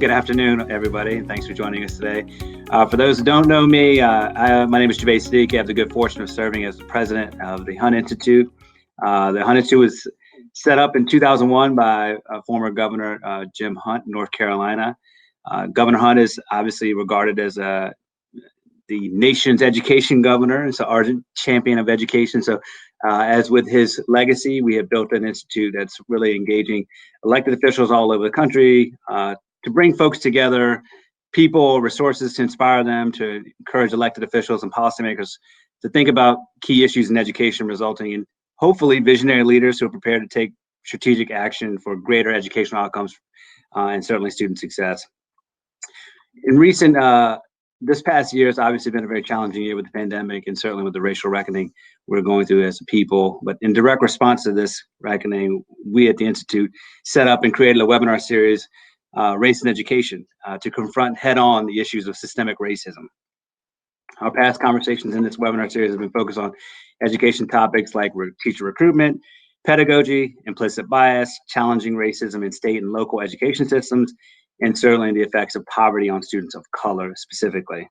Good afternoon, everybody, and thanks for joining us today. For those who don't know me, my name is Javaid Siddiqi. I have the good fortune of serving as the president of the Hunt Institute. The Hunt Institute was set up in 2001 by former Governor Jim Hunt, North Carolina. Governor Hunt is obviously regarded as the nation's education governor. It's an ardent champion of education. So as with his legacy, we have built an institute that's really engaging elected officials all over the country to bring folks together, people, resources to inspire them, to encourage elected officials and policymakers to think about key issues in education, resulting in hopefully visionary leaders who are prepared to take strategic action for greater educational outcomes and certainly student success. In recent, this past year has obviously been a very challenging year with the pandemic and certainly with the racial reckoning we're going through as a people. But in direct response to this reckoning, we at the Institute set up and created a webinar series, Race in Education, to confront head-on the issues of systemic racism. Our past conversations in this webinar series have been focused on education topics like teacher recruitment, pedagogy, implicit bias, challenging racism in state and local education systems, and certainly the effects of poverty on students of color specifically.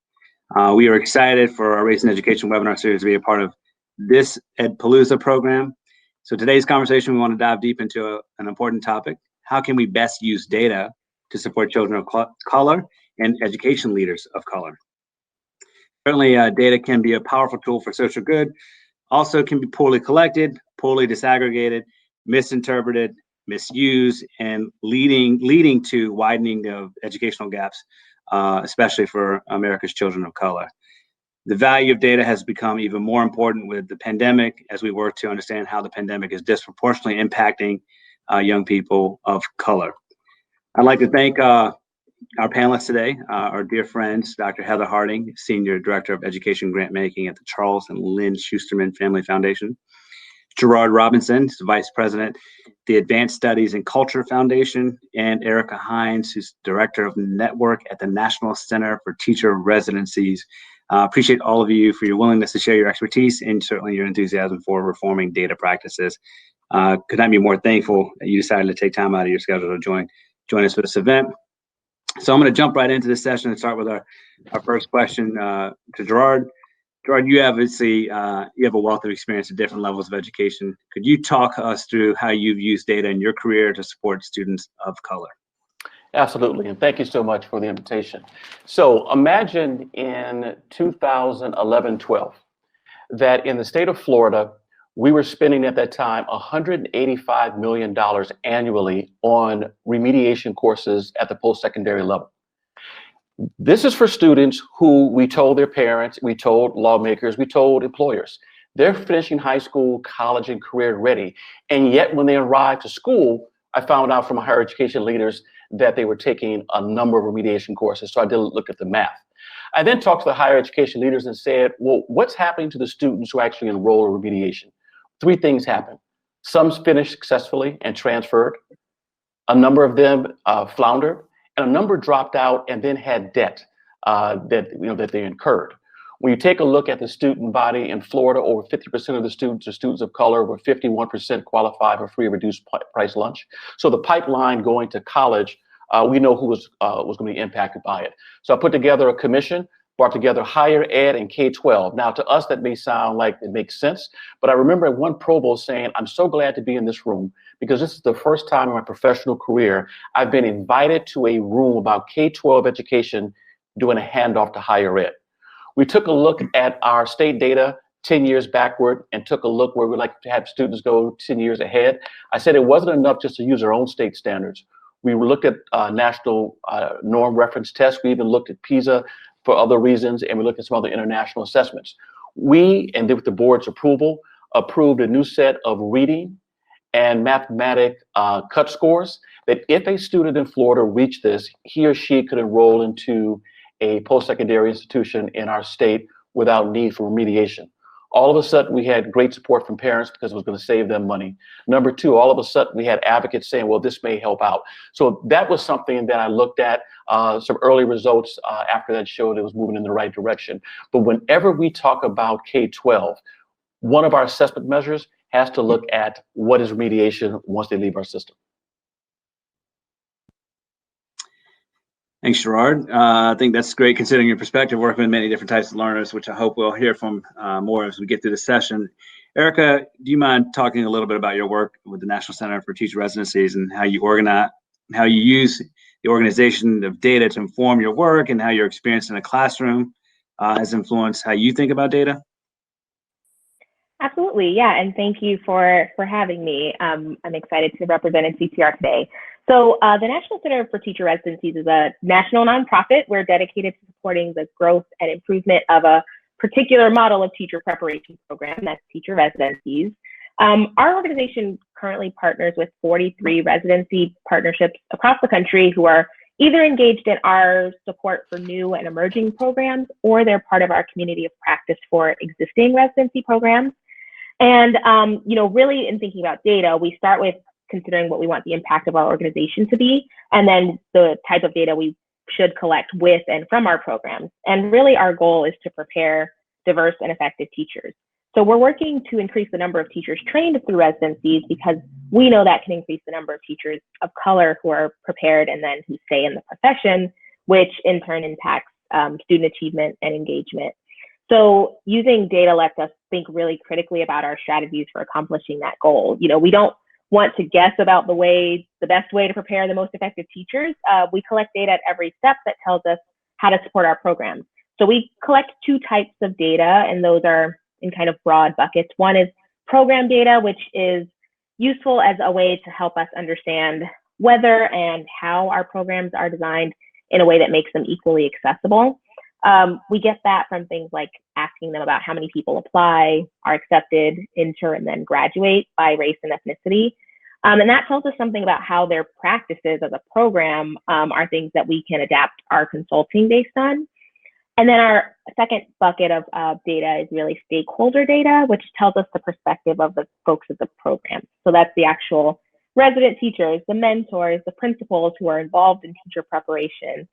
We are excited for our Race in Education webinar series to be a part of this EdPalooza program. So today's conversation, we want to dive deep into an important topic. How can we best use data to support children of color and education leaders of color? Certainly, data can be a powerful tool for social good. Also can be poorly collected, poorly disaggregated, misinterpreted, misused, and leading to widening of educational gaps, especially for America's children of color. The value of data has become even more important with the pandemic as we work to understand how the pandemic is disproportionately impacting young people of color. I'd like to thank our panelists today, our dear friends, Dr. Heather Harding, Senior Director of Education Grant Making at the Charles and Lynn Schusterman Family Foundation, Gerard Robinson, Vice President, the Advanced Studies in Culture Foundation, and Erica Hines, who's Director of Network at the National Center for Teacher Residencies. Appreciate all of you for your willingness to share your expertise and certainly your enthusiasm for reforming data practices. Could not be more thankful that you decided to take time out of your schedule to join us for this event. So I'm going to jump right into this session and start with our first question to Gerard. Gerard, you obviously you have a wealth of experience at different levels of education. Could you talk us through how you've used data in your career to support students of color? Absolutely, and thank you so much for the invitation. So imagine in 2011-12 that in the state of Florida, we were spending at that time $185 million annually on remediation courses at the post-secondary level. This is for students who we told their parents, we told lawmakers, we told employers, they're finishing high school, college, and career ready. And yet when they arrived to school, I found out from higher education leaders that they were taking a number of remediation courses. So I did look at the math. I then talked to the higher education leaders and said, well, what's happening to the students who actually enroll in remediation? Three things happened. Some finished successfully and transferred. A number of them floundered, and a number dropped out and then had debt that they incurred. When you take a look at the student body in Florida, over 50% of the students are students of color, where 51% qualify for free or reduced price lunch. So the pipeline going to college, we know who was going to be impacted by it. So I put together a commission, brought together higher ed and K-12. Now, to us, that may sound like it makes sense, but I remember one provost saying, I'm so glad to be in this room because this is the first time in my professional career I've been invited to a room about K-12 education doing a handoff to higher ed. We took a look at our state data 10 years backward and took a look where we like to have students go 10 years ahead. I said it wasn't enough just to use our own state standards. We looked at national norm reference tests. We even looked at PISA for other reasons, and we looked at some other international assessments. We, and with the board's approval, approved a new set of reading and mathematic cut scores that if a student in Florida reached this, he or she could enroll into a post-secondary institution in our state without need for remediation. All of a sudden, we had great support from parents because it was going to save them money. Number two, all of a sudden, we had advocates saying, well, this may help out. So that was something that I looked at. Some early results after that showed it was moving in the right direction. But whenever we talk about K-12, one of our assessment measures has to look at what is remediation once they leave our system. Thanks, Gerard. I think that's great considering your perspective, working with many different types of learners, which I hope we'll hear from more as we get through the session. Erica, do you mind talking a little bit about your work with the National Center for Teacher Residencies and how you organize, how you use the organization of data to inform your work, and how your experience in a classroom has influenced how you think about data? Absolutely, yeah, and thank you for having me. I'm excited to represent NCTR today. So the National Center for Teacher Residencies is a national nonprofit. We're dedicated to supporting the growth and improvement of a particular model of teacher preparation program, that's teacher residencies. Our organization currently partners with 43 residency partnerships across the country who are either engaged in our support for new and emerging programs, or they're part of our community of practice for existing residency programs. And, really in thinking about data, we start with considering what we want the impact of our organization to be, and then the type of data we should collect with and from our programs. And really our goal is to prepare diverse and effective teachers. So we're working to increase the number of teachers trained through residencies because we know that can increase the number of teachers of color who are prepared and then who stay in the profession, which in turn impacts student achievement and engagement. So using data lets us think really critically about our strategies for accomplishing that goal. We don't want to guess about the best way to prepare the most effective teachers. We collect data at every step that tells us how to support our programs. So we collect two types of data, and those are in kind of broad buckets. One is program data, which is useful as a way to help us understand whether and how our programs are designed in a way that makes them equally accessible. We get that from things like asking them about how many people apply, are accepted, enter, and then graduate by race and ethnicity. And that tells us something about how their practices as a program are things that we can adapt our consulting based on. And then our second bucket of data is really stakeholder data, which tells us the perspective of the folks at the program. So that's the actual resident teachers, the mentors, the principals who are involved in teacher preparation.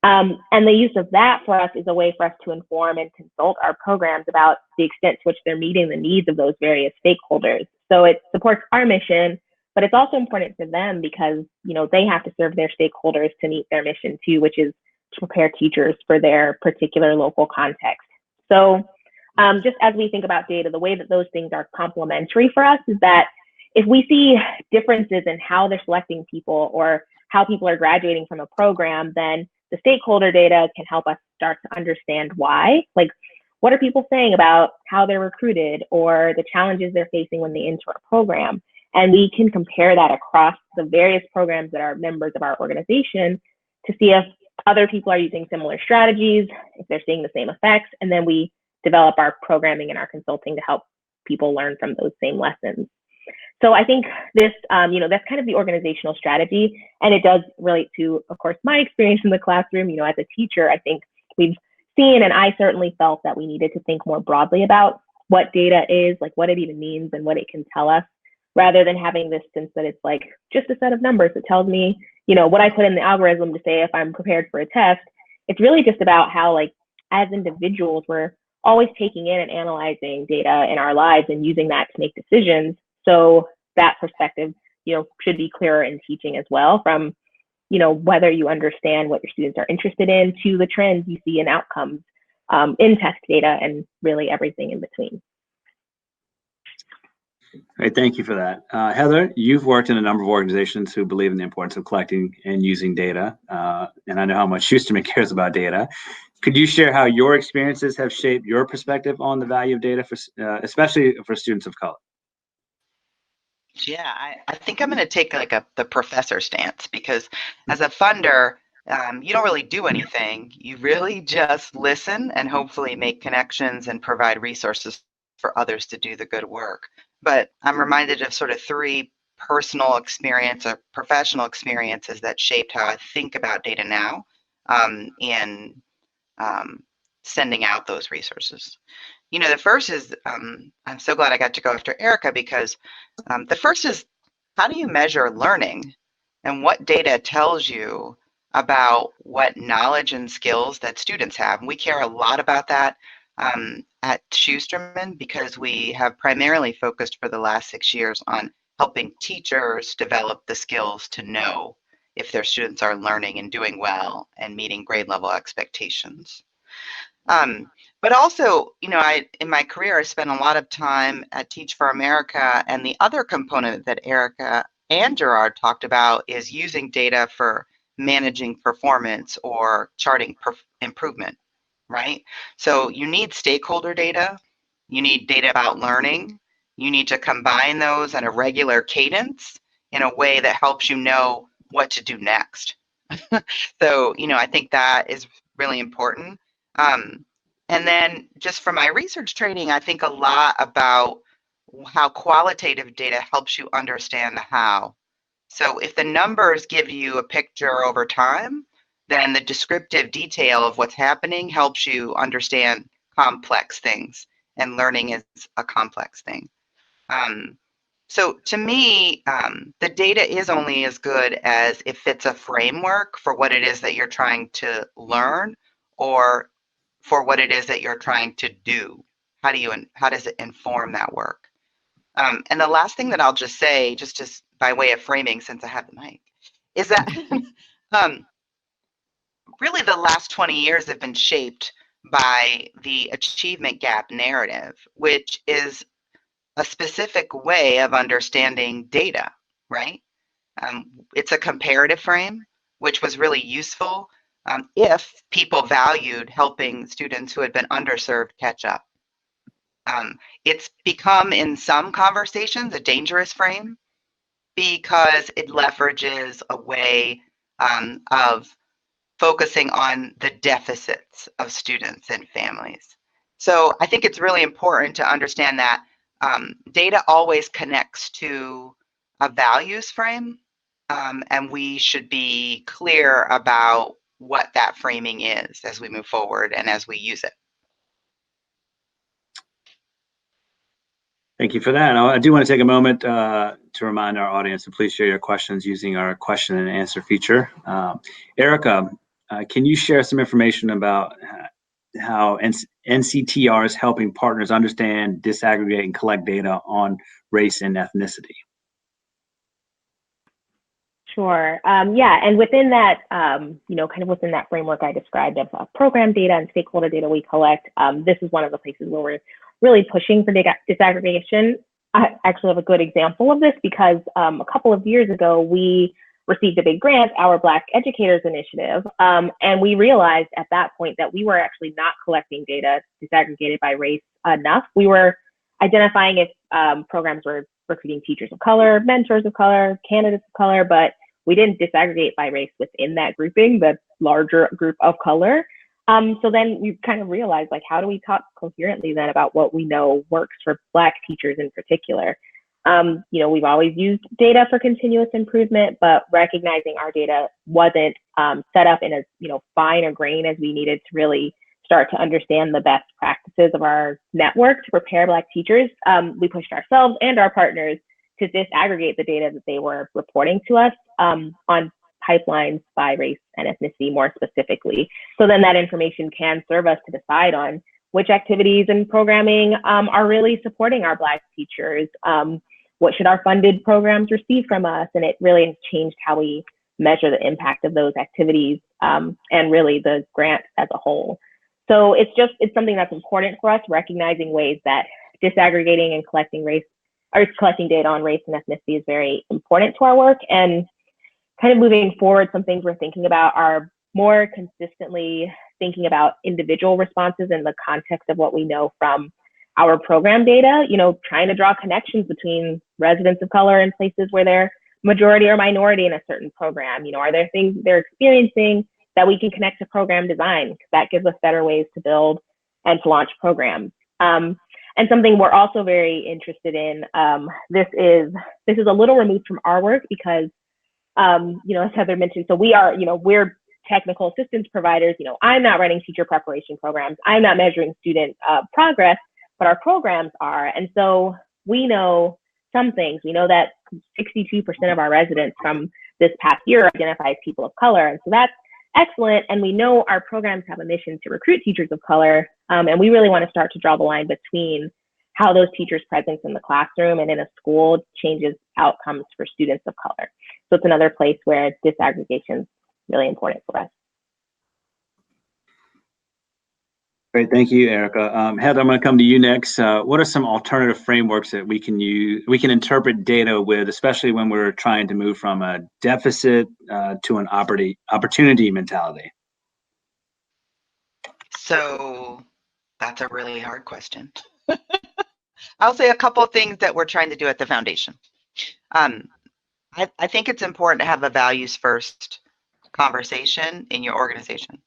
And the use of that for us is a way for us to inform and consult our programs about the extent to which they're meeting the needs of those various stakeholders. So it supports our mission, but it's also important to them because, they have to serve their stakeholders to meet their mission too, which is to prepare teachers for their particular local context. So just as we think about data, the way that those things are complementary for us is that if we see differences in how they're selecting people or how people are graduating from a program, then the stakeholder data can help us start to understand why. Like, what are people saying about how they're recruited or the challenges they're facing when they enter a program? And we can compare that across the various programs that are members of our organization to see if other people are using similar strategies, if they're seeing the same effects, and then we develop our programming and our consulting to help people learn from those same lessons. So I think this, that's kind of the organizational strategy, and it does relate to, of course, my experience in the classroom. As a teacher, I think we've seen, and I certainly felt that we needed to think more broadly about what data is, like what it even means and what it can tell us, rather than having this sense that it's like just a set of numbers that tells me, what I put in the algorithm to say if I'm prepared for a test. It's really just about how, like, as individuals, we're always taking in and analyzing data in our lives and using that to make decisions. So that perspective, should be clearer in teaching as well, from, whether you understand what your students are interested in to the trends you see in outcomes in test data and really everything in between. Great, thank you for that. Heather, you've worked in a number of organizations who believe in the importance of collecting and using data, and I know how much Schusterman cares about data. Could you share how your experiences have shaped your perspective on the value of data, especially for students of color? Yeah, I think I'm going to take like the professor stance, because as a funder, you don't really do anything. You really just listen and hopefully make connections and provide resources for others to do the good work. But I'm reminded of sort of three personal experience or professional experiences that shaped how I think about data now in sending out those resources. The first is, I'm so glad I got to go after Erica, because the first is, how do you measure learning and what data tells you about what knowledge and skills that students have? And we care a lot about that at Schusterman, because we have primarily focused for the last 6 years on helping teachers develop the skills to know if their students are learning and doing well and meeting grade level expectations. But also, you know, in my career, I spent a lot of time at Teach for America, and the other component that Erica and Gerard talked about is using data for managing performance or charting improvement, right? So you need stakeholder data, you need data about learning, you need to combine those at a regular cadence in a way that helps you know what to do next. So, you know, I think that is really important. And then just from my research training, I think a lot about how qualitative data helps you understand the how. So if the numbers give you a picture over time, then the descriptive detail of what's happening helps you understand complex things, and learning is a complex thing. So to me, the data is only as good as if it's a framework for what it is that you're trying to learn, or for what it is that you're trying to do. How does it inform that work? And the last thing that I'll just say, just by way of framing, since I have the mic, is that really the last 20 years have been shaped by the achievement gap narrative, which is a specific way of understanding data, right? It's a comparative frame, which was really useful if people valued helping students who had been underserved catch up. It's become, in some conversations, a dangerous frame because it leverages a way of focusing on the deficits of students and families. So I think it's really important to understand that data always connects to a values frame, and we should be clear about what that framing is as we move forward and as we use it. Thank you for that. I do want to take a moment to remind our audience to please share your questions using our question and answer feature. Erica, can you share some information about how NCTR is helping partners understand, disaggregate, and collect data on race and ethnicity? Sure. Yeah, and within that, you know, kind of within that framework I described of program data and stakeholder data we collect, this is one of the places where we're really pushing for data disaggregation. I actually have a good example of this because a couple of years ago, we received a big grant, our Black Educators Initiative, and we realized at that point that we were actually not collecting data disaggregated by race enough. We were identifying if programs were recruiting teachers of color, mentors of color, candidates of color, but we didn't disaggregate by race within that grouping, the larger group of color. So then we kind of realized, like, how do we talk coherently then about what we know works for Black teachers in particular? You know, we've always used data for continuous improvement, but recognizing our data wasn't set up in as, you know, fine a grain as we needed to really start to understand the best practices of our network to prepare Black teachers. We pushed ourselves and our partners to disaggregate the data that they were reporting to us on pipelines by race and ethnicity more specifically. So then that information can serve us to decide on which activities and programming are really supporting our Black teachers. What should our funded programs receive from us? And it really has changed how we measure the impact of those activities and really the grant as a whole. So it's something that's important for us, recognizing ways that disaggregating and collecting data on race and ethnicity is very important to our work. And kind of moving forward, some things we're thinking about are more consistently thinking about individual responses in the context of what we know from our program data, you know, trying to draw connections between residents of color and places where they're majority or minority in a certain program. You know, are there things they're experiencing that we can connect to program design? Because that gives us better ways to build and to launch programs. And something we're also very interested in, this is a little removed from our work because, you know, as Heather mentioned, so we're technical assistance providers. You know, I'm not running teacher preparation programs. I'm not measuring student progress, but our programs are. And so we know some things. We know that 62% of our residents from this past year identify as people of color. And so that's excellent. And we know our programs have a mission to recruit teachers of color. And we really want to start to draw the line between how those teachers' presence in the classroom and in a school changes outcomes for students of color. So it's another place where disaggregation is really important for us. Great, thank you, Erica. Heather, I'm going to come to you next. What are some alternative frameworks that we can use, we can interpret data with, especially when we're trying to move from a deficit to an opportunity mentality? So that's a really hard question. I'll say a couple of things that we're trying to do at the foundation. I think it's important to have a values first conversation in your organization.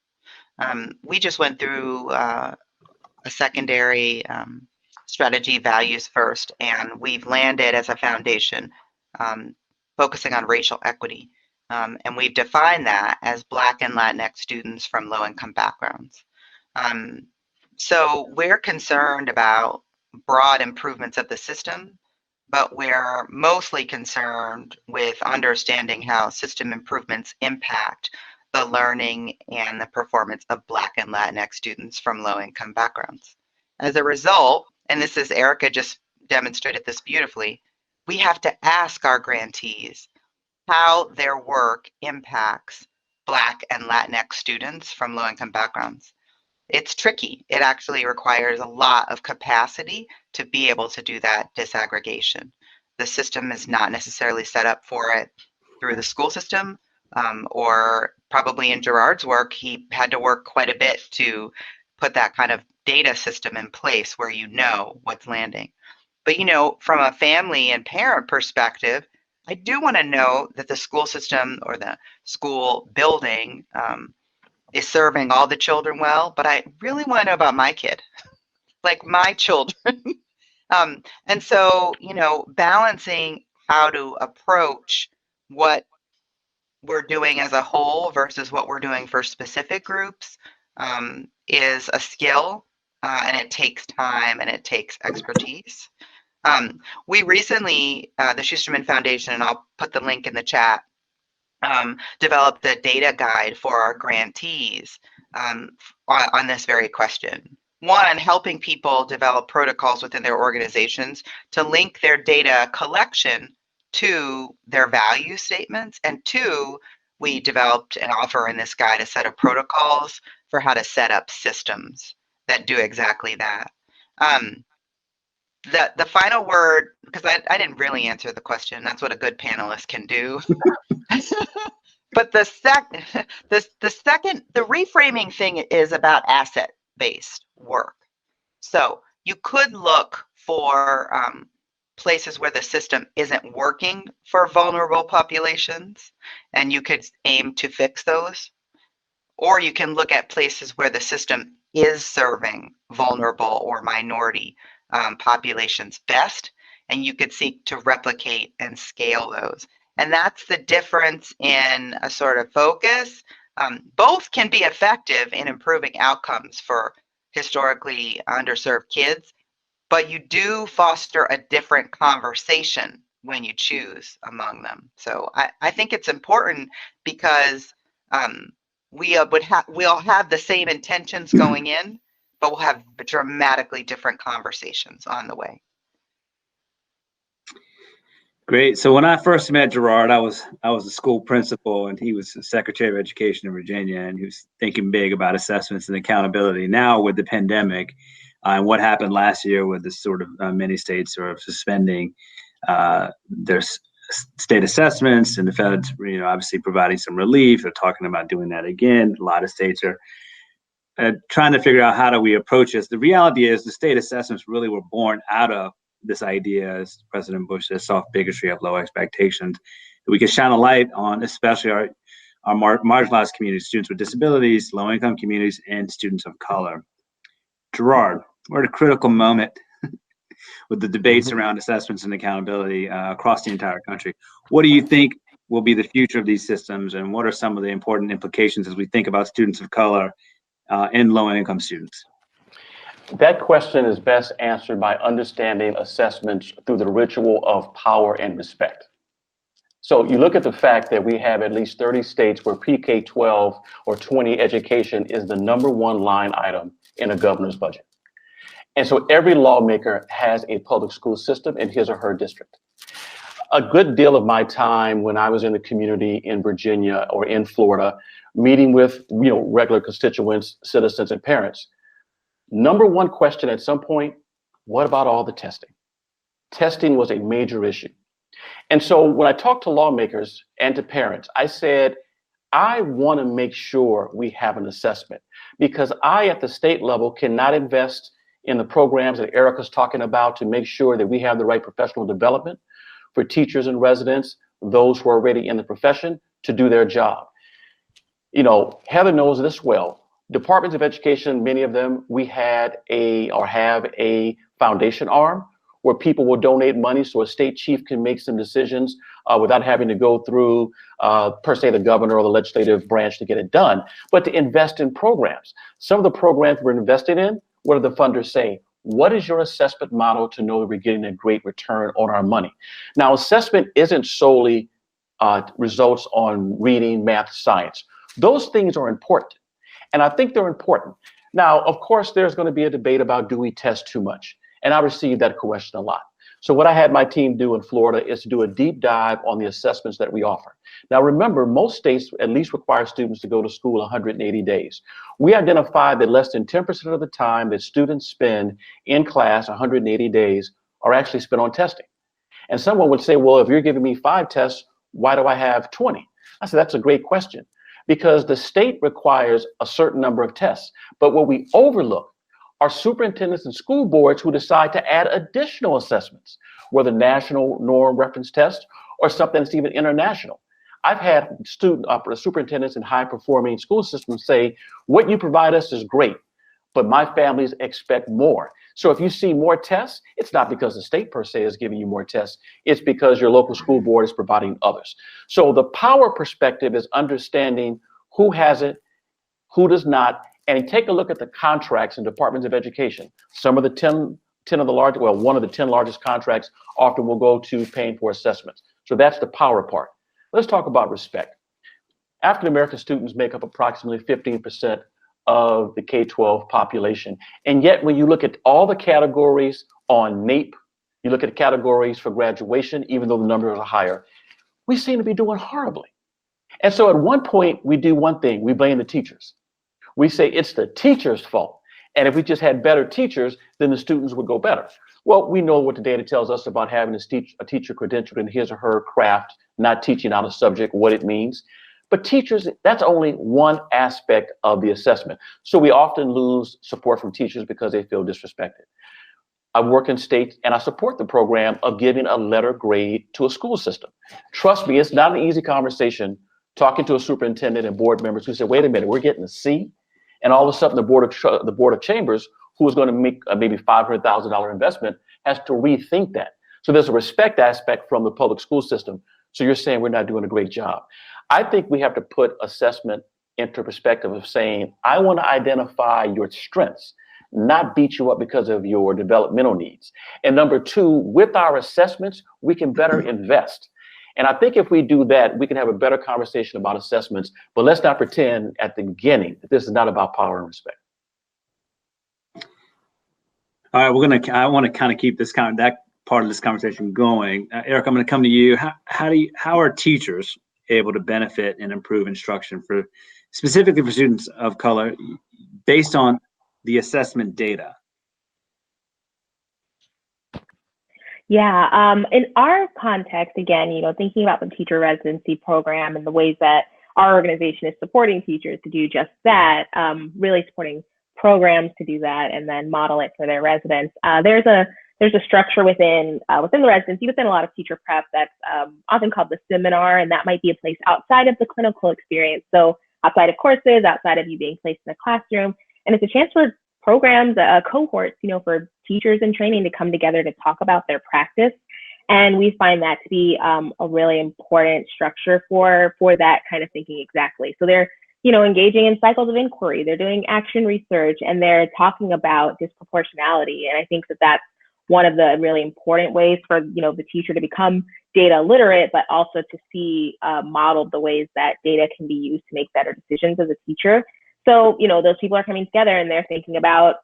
We just went through a secondary strategy, values first, and we've landed as a foundation focusing on racial equity. And we've defined that as Black and Latinx students from low-income backgrounds. So we're concerned about broad improvements of the system, but we're mostly concerned with understanding how system improvements impact the learning and the performance of Black and Latinx students from low-income backgrounds. As a result, and this is Erica just demonstrated this beautifully, we have to ask our grantees how their work impacts Black and Latinx students from low-income backgrounds. It's tricky. It actually requires a lot of capacity to be able to do that disaggregation. The system is not necessarily set up for it through the school system, or probably in Gerard's work, he had to work quite a bit to put that kind of data system in place where you know what's landing. But you know, from a family and parent perspective, I do want to know that the school system or the school building is serving all the children well, but I really want to know about my kid, like my children. And so, you know, balancing how to approach what we're doing as a whole versus what we're doing for specific groups is a skill, and it takes time and it takes expertise. We recently, the Schusterman Foundation, and I'll put the link in the chat, developed a data guide for our grantees on this very question. One, helping people develop protocols within their organizations to link their data collection to their value statements. And two, we developed and offer in this guide a set of protocols for how to set up systems that do exactly that. The final word, because I didn't really answer the question, that's what a good panelist can do. But the reframing thing is about asset-based work. So you could look for places where the system isn't working for vulnerable populations, and you could aim to fix those. Or you can look at places where the system is serving vulnerable or minority populations best, and you could seek to replicate and scale those. And that's the difference in a sort of focus. Both can be effective in improving outcomes for historically underserved kids, but you do foster a different conversation when you choose among them. So I think it's important because we'll have the same intentions going in, but we'll have dramatically different conversations on the way. Great. So when I first met Gerard, I was a school principal, and he was the Secretary of Education in Virginia, and he was thinking big about assessments and accountability. Now with the pandemic and what happened last year with the sort of many states sort of suspending their state assessments, and the feds, you know, obviously providing some relief. They're talking about doing that again. A lot of states are trying to figure out how do we approach this. The reality is the state assessments really were born out of this idea, as President Bush says, soft bigotry of low expectations. We can shine a light on, especially our marginalized communities, students with disabilities, low-income communities, and students of color. Gerard, we're at a critical moment with the debates around assessments and accountability across the entire country. What do you think will be the future of these systems, and what are some of the important implications as we think about students of color and low-income students? That question is best answered by understanding assessments through the ritual of power and respect. So you look at the fact that we have at least 30 states where PK-12 or 20 education is the #1 line item in a governor's budget. And so every lawmaker has a public school system in his or her district. A good deal of my time when I was in the community in Virginia or in Florida, meeting with regular constituents, citizens, and parents, number one question at some point, what about all the testing? Testing was a major issue. And so when I talked to lawmakers and to parents, I said, I want to make sure we have an assessment, because I, at the state level, cannot invest in the programs that Erica's talking about to make sure that we have the right professional development for teachers and residents, those who are already in the profession, to do their job. Heather knows this well. Departments of education, many of them, we had have a foundation arm where people will donate money so a state chief can make some decisions without having to go through, per se, the governor or the legislative branch to get it done, but to invest in programs. Some of the programs we're investing in, what do the funders say? What is your assessment model to know that we're getting a great return on our money? Now, assessment isn't solely results on reading, math, science. Those things are important, and I think they're important. Now, of course, there's going to be a debate about, do we test too much? And I received that question a lot. So what I had my team do in Florida is to do a deep dive on the assessments that we offer. Now, remember, most states at least require students to go to school 180 days. We identified that less than 10% of the time that students spend in class, 180 days, are actually spent on testing. And someone would say, well, if you're giving me 5 tests, why do I have 20? I said, that's a great question, because the state requires a certain number of tests. But what we overlook are superintendents and school boards who decide to add additional assessments, whether national norm reference test or something that's even international. I've had superintendents in high performing school systems say, what you provide us is great, but my families expect more. So if you see more tests, it's not because the state per se is giving you more tests, it's because your local school board is providing others. So the power perspective is understanding who has it, who does not, and take a look at the contracts in departments of education. Some of the 10 of the large, well, one of the 10 largest contracts often will go to paying for assessments. So that's the power part. Let's talk about respect. African-American students make up approximately 15% of the K-12 population. And yet when you look at all the categories on NAEP, you look at categories for graduation, even though the numbers are higher, we seem to be doing horribly. And so at one point we do one thing, we blame the teachers. We say it's the teacher's fault. And if we just had better teachers, then the students would go better. Well, we know what the data tells us about having a teacher credentialed in his or her craft, not teaching out a subject, what it means. But teachers, that's only one aspect of the assessment. So we often lose support from teachers because they feel disrespected. I work in states and I support the program of giving a letter grade to a school system. Trust me, it's not an easy conversation talking to a superintendent and board members who say, wait a minute, we're getting a C. And all of a sudden the board of chambers, who is going to make a maybe $500,000 investment, has to rethink that. So there's a respect aspect from the public school system. So you're saying we're not doing a great job. I think we have to put assessment into perspective of saying, I want to identify your strengths, not beat you up because of your developmental needs. And number two, with our assessments, we can better invest. And I think if we do that, we can have a better conversation about assessments, but let's not pretend at the beginning that this is not about power and respect. All right, I want to kind of keep that part of this conversation going. Eric, I'm going to come to you. How are teachers able to benefit and improve instruction specifically for students of color based on the assessment data? Yeah, in our context, again, thinking about the teacher residency program and the ways that our organization is supporting teachers to do just that, really supporting programs to do that and then model it for their residents. There's a structure within the residency, within a lot of teacher prep, that's often called the seminar, and that might be a place outside of the clinical experience. So outside of courses, outside of you being placed in a classroom, and it's a chance for programs, cohorts, for teachers in training to come together to talk about their practice. And we find that to be a really important structure for that kind of thinking exactly. So they're, engaging in cycles of inquiry, they're doing action research, and they're talking about disproportionality. And I think that that's one of the really important ways for, the teacher to become data literate, but also to see modeled the ways that data can be used to make better decisions as a teacher. So, those people are coming together and they're thinking about,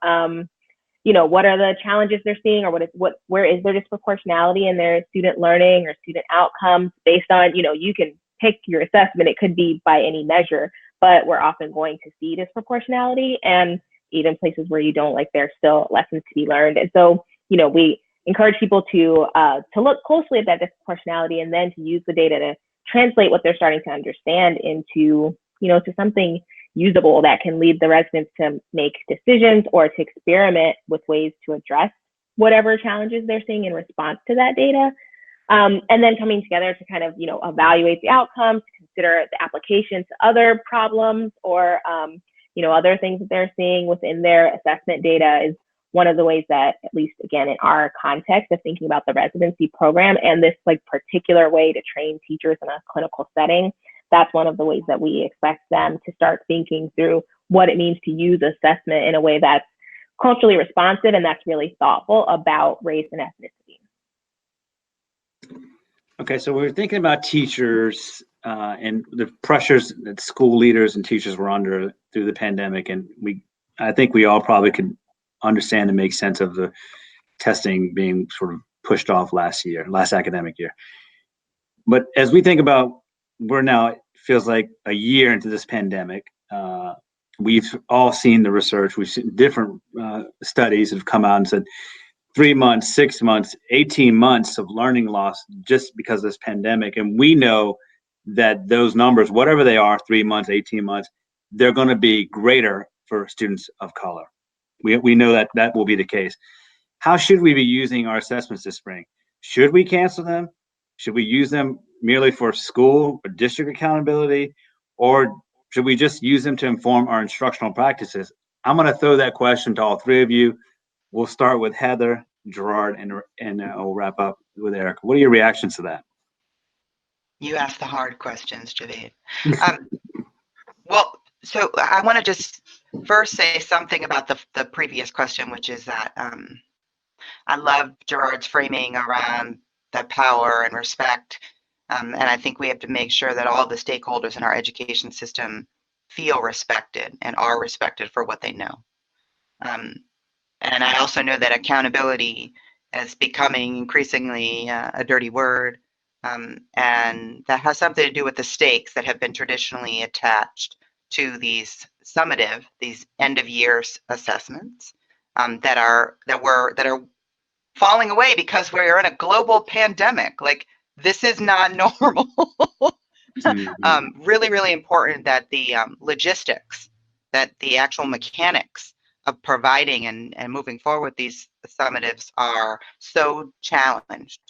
what are the challenges they're seeing, or where is there disproportionality in their student learning or student outcomes based on, you can pick your assessment. It could be by any measure, but we're often going to see disproportionality, and even places where you don't, like, there's still lessons to be learned. And so, we encourage people to look closely at that disproportionality, and then to use the data to translate what they're starting to understand into, to something usable that can lead the residents to make decisions or to experiment with ways to address whatever challenges they're seeing in response to that data. And then coming together to kind of, evaluate the outcomes, consider the application to other problems or, other things that they're seeing within their assessment data is one of the ways that, at least again, in our context of thinking about the residency program and this like particular way to train teachers in a clinical setting, that's one of the ways that we expect them to start thinking through what it means to use assessment in a way that's culturally responsive and that's really thoughtful about race and ethnicity. Okay, so we're thinking about teachers and the pressures that school leaders and teachers were under through the pandemic, and I think we all probably could understand and make sense of the testing being sort of pushed off last academic year. But as we think about, we're now, it feels like a year into this pandemic. We've all seen the research. We've seen different studies that have come out and said 3 months, 6 months, 18 months of learning loss just because of this pandemic. And we know that those numbers, whatever they are, 3 months, 18 months, they're going to be greater for students of color. We know that that will be the case. How should we be using our assessments this spring? Should we cancel them? Should we use them merely for school or district accountability? Or should we just use them to inform our instructional practices? I'm going to throw that question to all three of you. We'll start with Heather, Gerard, and we'll wrap up with Eric. What are your reactions to that? You asked the hard questions, Javaid. Well, so I want to just first say something about the previous question, which is that I love Gerard's framing around the power and respect. And I think we have to make sure that all the stakeholders in our education system feel respected and are respected for what they know. And I also know that accountability is becoming increasingly a dirty word. And that has something to do with the stakes that have been traditionally attached to these summative, these end of year assessments that are falling away because we're in a global pandemic. Like, this is not normal. Really, really important that the logistics, that the actual mechanics of providing and moving forward these summatives are so challenged.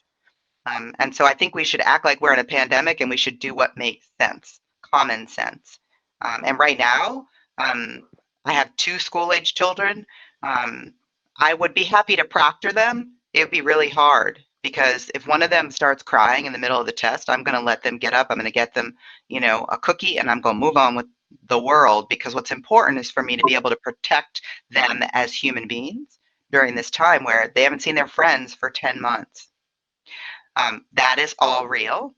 And so I think we should act like we're in a pandemic and we should do what makes sense, common sense. And right now, I have 2 school-age children. I would be happy to proctor them. It would be really hard because if one of them starts crying in the middle of the test, I'm going to let them get up. I'm going to get them, a cookie, and I'm going to move on with the world, because what's important is for me to be able to protect them as human beings during this time where they haven't seen their friends for 10 months. That is all real.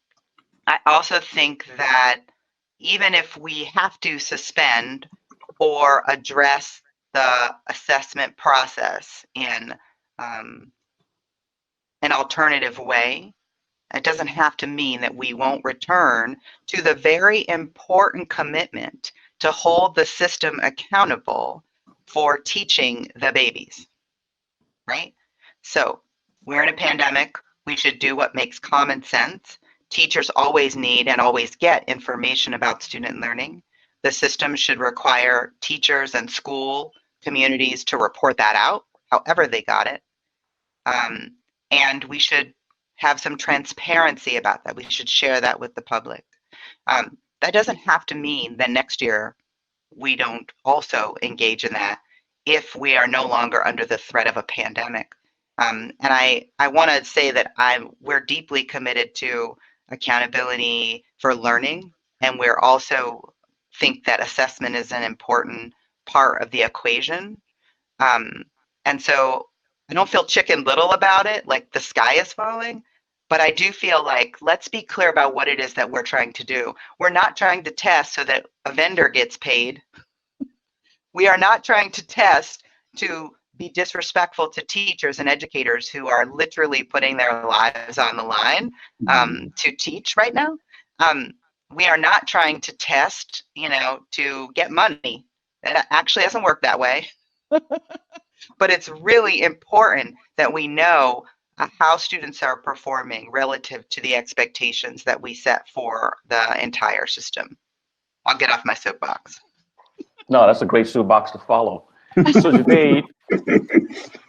I also think that even if we have to suspend or address the assessment process in an alternative way, it doesn't have to mean that we won't return to the very important commitment to hold the system accountable for teaching the babies, right? So we're in a pandemic. We should do what makes common sense. Teachers always need and always get information about student learning. The system should require teachers and school communities to report that out, however they got it. And we should have some transparency about that. We should share that with the public. That doesn't have to mean that next year we don't also engage in that if we are no longer under the threat of a pandemic. And I want to say that we're deeply committed to accountability for learning, and we're also think that assessment is an important part of the equation. And so I don't feel chicken little about it, like the sky is falling, but I do feel like, let's be clear about what it is that we're trying to do. We're not trying to test so that a vendor gets paid. We are not trying to test to be disrespectful to teachers and educators who are literally putting their lives on the line to teach right now. We are not trying to test, to get money. It actually doesn't work that way. But it's really important that we know how students are performing relative to the expectations that we set for the entire system. I'll get off my soapbox. No, that's a great soapbox to follow. So Javaid,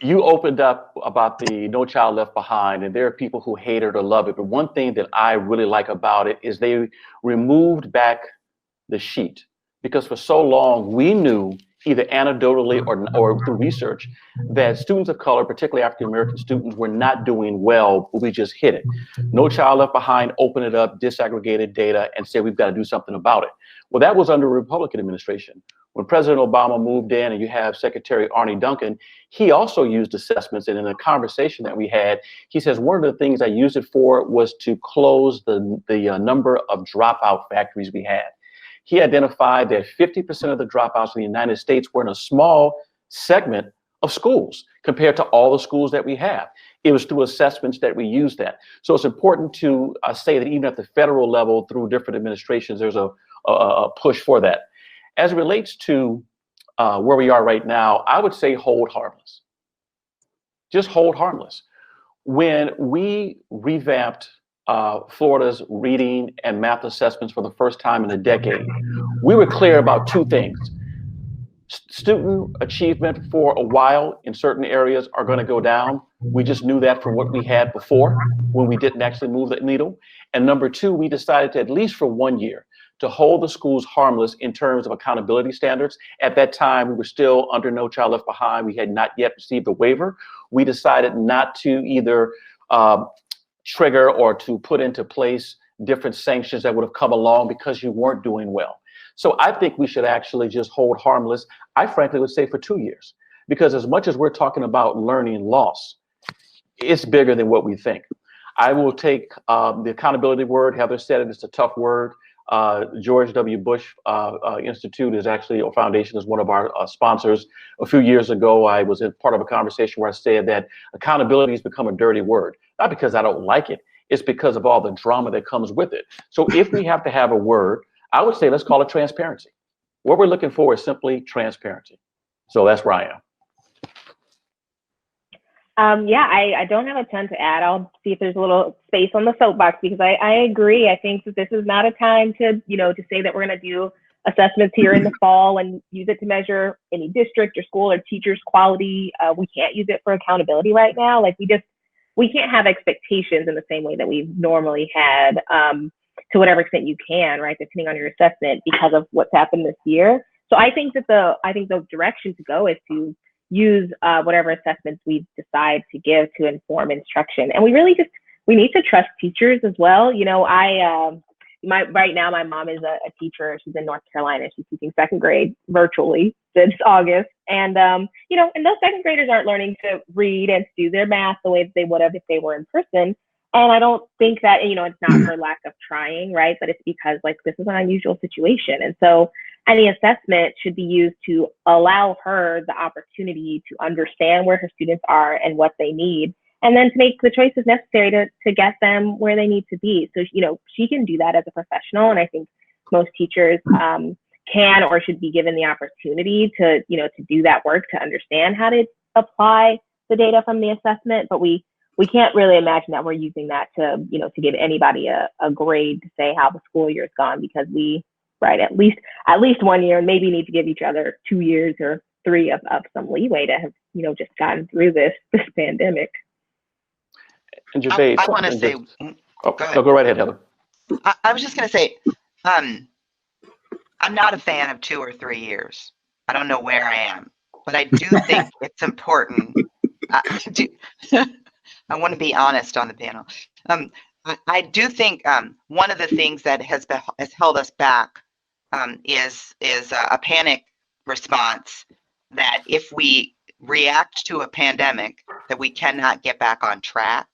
you opened up about the No Child Left Behind, and there are people who hate it or love it. But one thing that I really like about it is they removed back the sheet, because for so long we knew, either anecdotally or through research, that students of color, particularly African American students, were not doing well, but we just hid it. No Child Left Behind opened it up, disaggregated data, and said we've got to do something about it. Well, that was under a Republican administration. When President Obama moved in and you have Secretary Arne Duncan, he also used assessments. And in a conversation that we had, he says, one of the things I used it for was to close the number of dropout factories we had. He identified that 50% of the dropouts in the United States were in a small segment of schools compared to all the schools that we have. It was through assessments that we used that. So it's important to say that even at the federal level, through different administrations, there's a push for that. As it relates to where we are right now, I would say hold harmless. Just hold harmless. When we revamped Florida's reading and math assessments for the first time in a decade, we were clear about two things. Student achievement for a while in certain areas are going to go down. We just knew that from what we had before when we didn't actually move the needle. And number two, we decided to, at least for 1 year, to hold the schools harmless in terms of accountability standards. At that time, we were still under No Child Left Behind. We had not yet received a waiver. We decided not to either trigger or to put into place different sanctions that would have come along because you weren't doing well. So I think we should actually just hold harmless. I frankly would say for 2 years, because as much as we're talking about learning loss, it's bigger than what we think. I will take the accountability word. Heather said it, it's a tough word. George W. Bush Institute is actually, or foundation, is one of our sponsors. A few years ago, I was in part of a conversation where I said that accountability has become a dirty word, not because I don't like it, it's because of all the drama that comes with it. So if we have to have a word, I would say let's call it transparency. What we're looking for is simply transparency. So that's where I am. Yeah, I don't have a ton to add. I'll see if there's a little space on the soapbox, because I agree. I think that this is not a time to, to say that we're going to do assessments here in the fall and use it to measure any district or school or teacher's quality. We can't use it for accountability right now. Like we can't have expectations in the same way that we've normally had, to whatever extent you can, right, depending on your assessment, because of what's happened this year. So I think that the direction to go is to use whatever assessments we decide to give to inform instruction. And we need to trust teachers as well. Right now my mom is a teacher. She's in North Carolina. She's teaching second grade virtually since August. And, and those second graders aren't learning to read and do their math the way that they would have if they were in person. And I don't think that, it's not for lack of trying, right? But it's because this is an unusual situation. And so any assessment should be used to allow her the opportunity to understand where her students are and what they need, and then to make the choices necessary to get them where they need to be. So, she can do that as a professional. And I think most teachers can or should be given the opportunity to do that work, to understand how to apply the data from the assessment. But we can't really imagine that we're using that to give anybody a grade to say how the school year has gone, because at least 1 year, and maybe need to give each other 2 years or 3 of some leeway to have, just gotten through this pandemic. And Javaid, I want to say, go right ahead, Heather. I was just going to say, I'm not a fan of 2 or 3 years. I don't know where I am, but I do think it's important. I want to be honest on the panel. I do think one of the things that has held us back is a panic response, that if we react to a pandemic, that we cannot get back on track.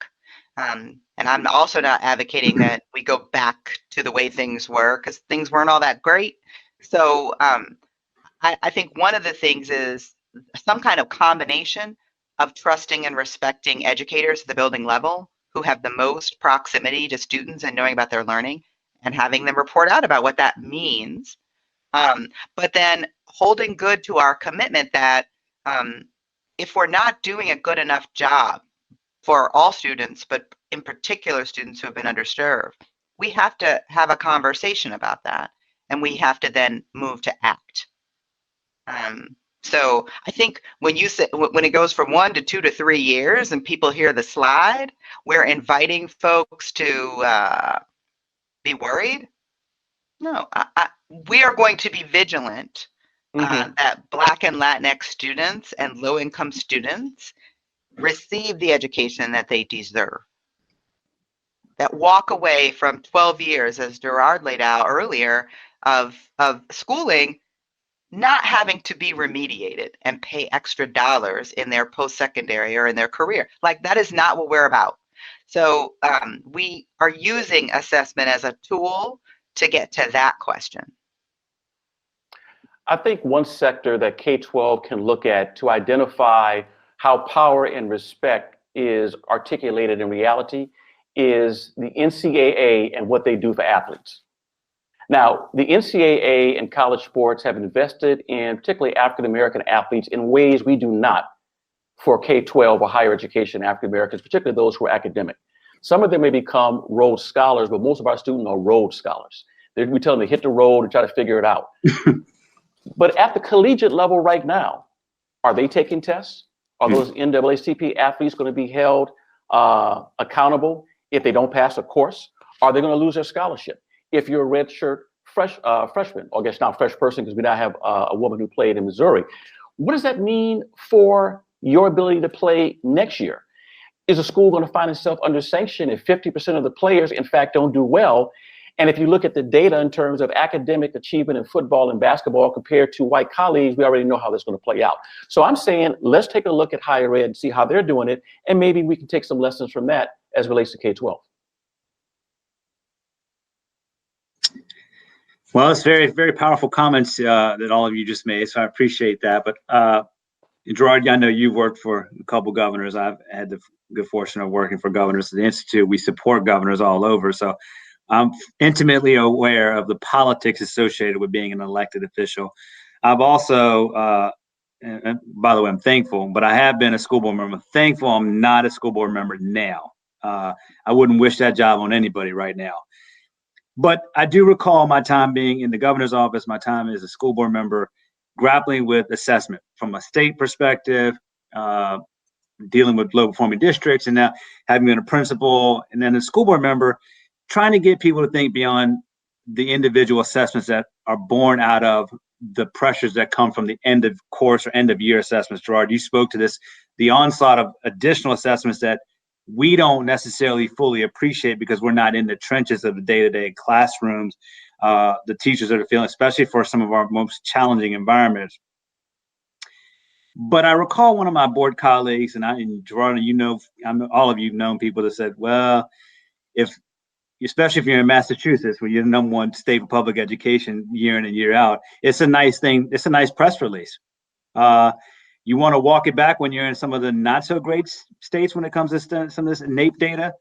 And I'm also not advocating that we go back to the way things were, because things weren't all that great. So I think one of the things is some kind of combination of trusting and respecting educators at the building level who have the most proximity to students and knowing about their learning, and having them report out about what that means. But then holding good to our commitment that if we're not doing a good enough job for all students, but in particular students who have been underserved, we have to have a conversation about that, and we have to then move to act. So I think when you say, when it goes from 1 to 2 to 3 years and people hear the slide, we're inviting folks to be worried. No, we are going to be vigilant that Black and Latinx students and low-income students receive the education that they deserve. That walk away from 12 years, as Gerard laid out earlier, of schooling, not having to be remediated and pay extra dollars in their post-secondary or in their career. Like, that is not what we're about. So we are using assessment as a tool to get to that question. I think one sector that K-12 can look at to identify how power and respect is articulated in reality is the NCAA and what they do for athletes. Now, the NCAA and college sports have invested in particularly African-American athletes in ways we do not for K-12 or higher education African-Americans, particularly those who are academic. Some of them may become Rhodes Scholars, but most of our students are Rhodes Scholars. We tell them to hit the road and try to figure it out. But at the collegiate level right now, are they taking tests? Are those NAACP athletes going to be held accountable if they don't pass a course? Are they going to lose their scholarship? If you're a redshirt freshman, or I guess not fresh person because we now have a woman who played in Missouri, what does that mean for your ability to play next year? Is the school going to find itself under sanction if 50% of the players, in fact, don't do well? And if you look at the data in terms of academic achievement in football and basketball compared to white colleagues, we already know how that's going to play out. So I'm saying, let's take a look at higher ed and see how they're doing it. And maybe we can take some lessons from that as it relates to K-12. Well, it's very, very powerful comments that all of you just made, so I appreciate that. But Gerard, I know you've worked for a couple governors. I've had the good fortune of working for governors at the Institute. We support governors all over, so I'm intimately aware of the politics associated with being an elected official. I've also, and by the way, I'm thankful, but I have been a school board member. I'm thankful I'm not a school board member now. I wouldn't wish that job on anybody right now. But I do recall my time being in the governor's office, my time as a school board member, grappling with assessment from a state perspective, dealing with low performing districts, and now having been a principal and then a school board member, trying to get people to think beyond the individual assessments that are born out of the pressures that come from the end of course or end of year assessments. Gerard, you spoke to this, the onslaught of additional assessments that we don't necessarily fully appreciate because we're not in the trenches of the day-to-day classrooms, the teachers that are feeling, especially for some of our most challenging environments. But I recall one of my board colleagues, and Gerard, you know, all of you have known people that said, well, especially if you're in Massachusetts, where you're the #1 state for public education year in and year out, it's a nice thing. It's a nice press release. You want to walk it back when you're in some of the not so great states when it comes to some of this NAEP data.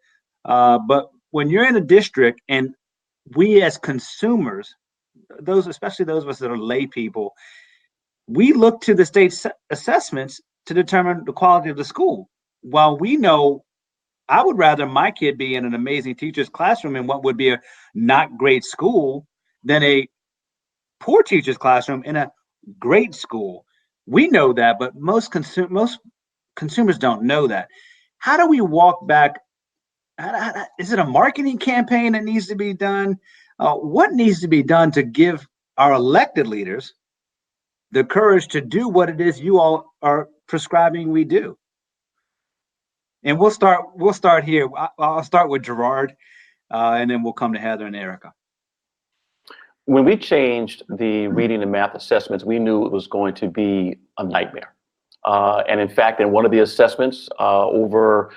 But when you're in a district and we as consumers, especially those of us that are lay people, we look to the state's assessments to determine the quality of the school. While we know, I would rather my kid be in an amazing teacher's classroom in what would be a not great school than a poor teacher's classroom in a great school. We know that, but most consumers don't know that. How do we walk back? Is it a marketing campaign that needs to be done? What needs to be done to give our elected leaders the courage to do what it is you all are prescribing we do? And we'll start here. I'll start with Gerard, and then we'll come to Heather and Erica. When we changed the reading and math assessments, we knew it was going to be a nightmare. And in fact, in one of the assessments, over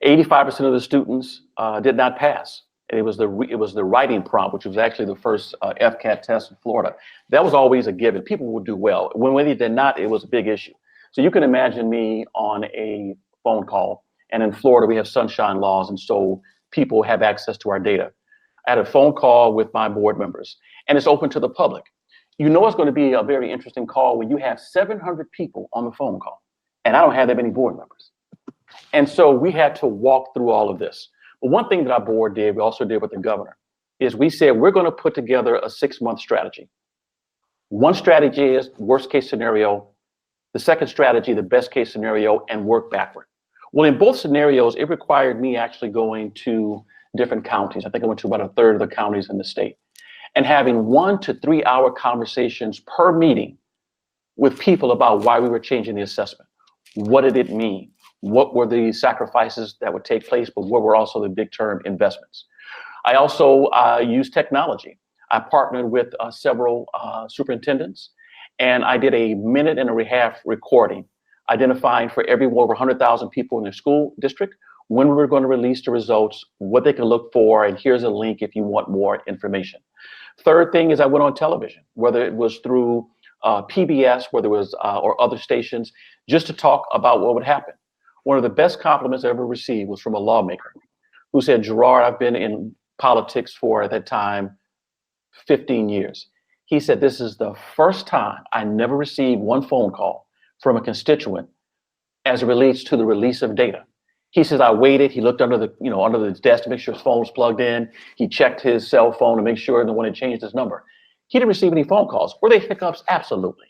85% of the students did not pass. And it was the writing prompt, which was actually the first FCAT test in Florida. That was always a given. People would do well. When they did not, it was a big issue. So you can imagine me on a phone call, and in Florida, we have sunshine laws, and so people have access to our data. I had a phone call with my board members, and it's open to the public. You know it's going to be a very interesting call when you have 700 people on the phone call, and I don't have that many board members. And so we had to walk through all of this. But one thing that our board did, we also did with the governor, is we said we're going to put together a 6-month strategy. One strategy is worst case scenario, the second strategy, the best case scenario, and work backward. Well, in both scenarios, it required me actually going to different counties. I think I went to about a third of the counties in the state, and having 1 to 3 hour conversations per meeting with people about why we were changing the assessment. What did it mean? What were the sacrifices that would take place, but what were also the big term investments? I also used technology. I partnered with several superintendents, and I did a 1.5-minute recording identifying for every over 100,000 people in their school district when we were going to release the results, what they can look for, and here's a link if you want more information. Third thing is I went on television, whether it was through PBS, whether it was or other stations, just to talk about what would happen. One of the best compliments I ever received was from a lawmaker who said, Gerard, I've been in politics for, at that time, 15 years. He said, this is the first time I never received one phone call from a constituent as it relates to the release of data. He says, I waited, he looked under the desk to make sure his phone was plugged in. He checked his cell phone to make sure no one had changed his number. He didn't receive any phone calls. Were there hiccups? Absolutely.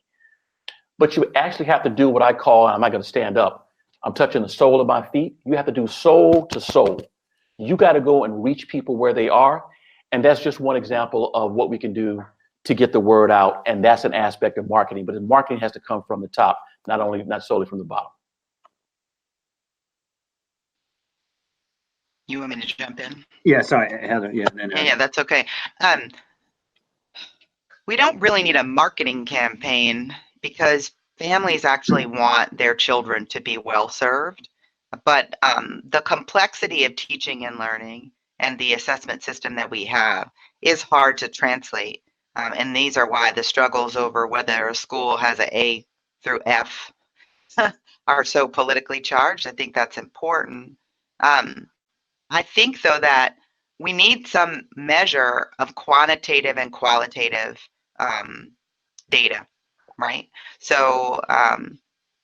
But you actually have to do what I call, and I'm not going to stand up, I'm touching the sole of my feet. You have to do soul to soul. You got to go and reach people where they are. And that's just one example of what we can do to get the word out. And that's an aspect of marketing, but the marketing has to come from the top, not solely from the bottom. You want me to jump in? Yeah, sorry, Heather. Yeah, Yeah, that's okay. We don't really need a marketing campaign because families actually want their children to be well served. But the complexity of teaching and learning and the assessment system that we have is hard to translate. And these are why the struggles over whether a school has an A through F are so politically charged. I think that's important. I think, though, that we need some measure of quantitative and qualitative data, right? So